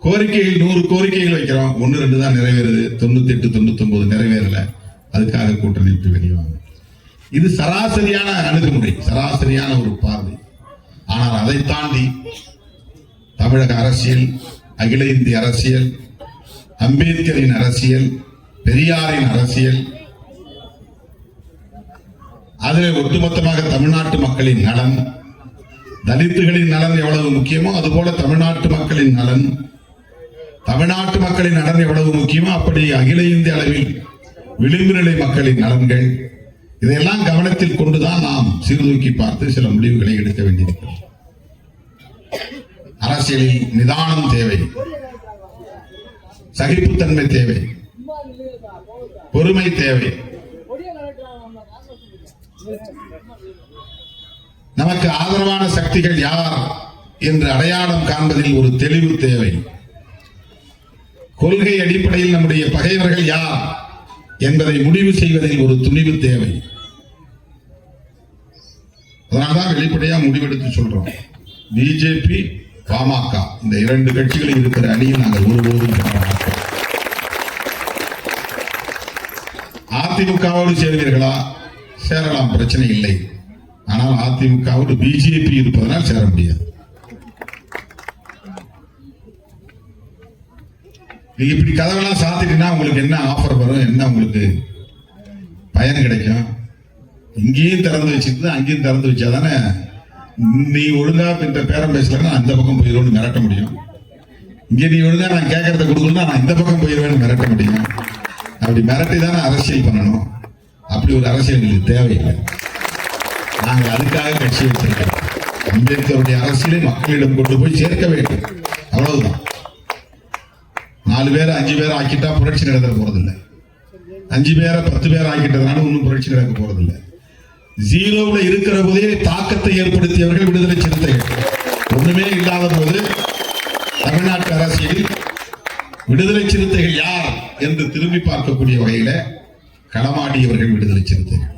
கோரிக்கைகள் 100 கோரிக்கைகள் வைக்கிறோம், 1-2 தான் நிறைவேறுது, 98 99 நிறைவேறல. அதுக்காக கூட்டணி விட்டு வெளிவாங்க. இது சராசரியான அணுகுமுறை, சராசரியான ஒரு பார்வை. ஆனால் அதை தாண்டி தமிழக அரசியல், அகில இந்திய அரசியல், அம்பேத்கரின் அரசியல், பெரியாரின் அரசியல், அதில் ஒட்டுமொத்தமாக தமிழ்நாட்டு மக்களின் நலன், தலித்துகளின் நலன் எவ்வளவு முக்கியமோ அதுபோல தமிழ்நாட்டு மக்களின் நலன், தமிழ்நாட்டு மக்களின் நலன் எவ்வளவு முக்கியமோ அப்படி அகில இந்திய அளவில் விளிம்பு நிலை மக்களின் நலன்கள், இதையெல்லாம் கவனத்தில் கொண்டுதான் நாம் சீர்தூக்கி பார்த்து சில முடிவுகளை எடுக்க வேண்டியிருக்கிறது. அரசியலில் நிதானம் தேவை, சகிப்புத்தன்மை தேவை, பொறுமை தேவை. நமக்கு ஆதரவான சக்திகள் யார் என்று அடையாளம் காண்பதில் ஒரு தெளிவு தேவை. கொள்கை அடிப்படையில் நம்முடைய பகைவர்கள் யார் என்பதை முடிவு செய்வதில் ஒரு துணிவு தேவை. அதனால்தான் வெளிப்படையா முடிவெடுத்து சொல்றோம், பிஜேபி, பாமக இந்த 2 கட்சிகளில் இருக்கிற அணியில் நாங்கள் ஒருபோதும் அதிமுகவோடு சேர்வீர்களா? சேரலாம், பிரச்சனை இல்லை. ஆனால் அதிமுகவோடு பிஜேபி இருப்பதனால் சேர முடியாது. நீங்க இப்படி கதவெல்லாம் சாத்திட்டீங்கன்னா உங்களுக்கு என்ன ஆஃபர் வரும், என்ன உங்களுக்கு பயன் கிடைக்கும்? இங்கேயும் திறந்து வச்சுட்டு அங்கேயும் திறந்து வச்சாதானே நீ ஒழுங்கா இந்த பேரம் பேசலன்னா அந்த பக்கம் போயிடுவோம்னு மிரட்ட முடியும். இங்கே நீ ஒழுங்கா நான் கேட்கறத கொடுக்கணும்னா நான் இந்த பக்கம் போயிடுவேன்னு மிரட்ட முடியும். அப்படி மிரட்டி தானே அரசியல் பண்ணணும். அப்படி ஒரு அரசியல் எங்களுக்கு தேவையில்லை. நாங்கள் அதுக்காக கட்சி வச்சிருக்கிறோம். அம்பேத்கருடைய அரசியலை மக்களிடம் கொண்டு போய் சேர்க்க வேண்டும், அவ்வளவுதான். 4 பேரை 5 பேரை ஆக்கிட்டா புரட்சி நடத்த போறதில்லை. 5 பேரை 10 பேரை ஆக்கிட்டதுனால ஒன்றும் புரட்சி நடக்க போறதில்லை. 0ல இருக்கிற போதே தாக்கத்தை ஏற்படுத்தியவர்கள் விடுதலை சிறுத்தைகள். ஒண்ணுமே இல்லாத போது தமிழ்நாட்டு அரசியலில் விடுதலை சிறுத்தைகள் யார் என்று திரும்பி பார்க்கக்கூடிய வகையில களமாடியவர்கள் விடுதலை சிறுத்தைகள்.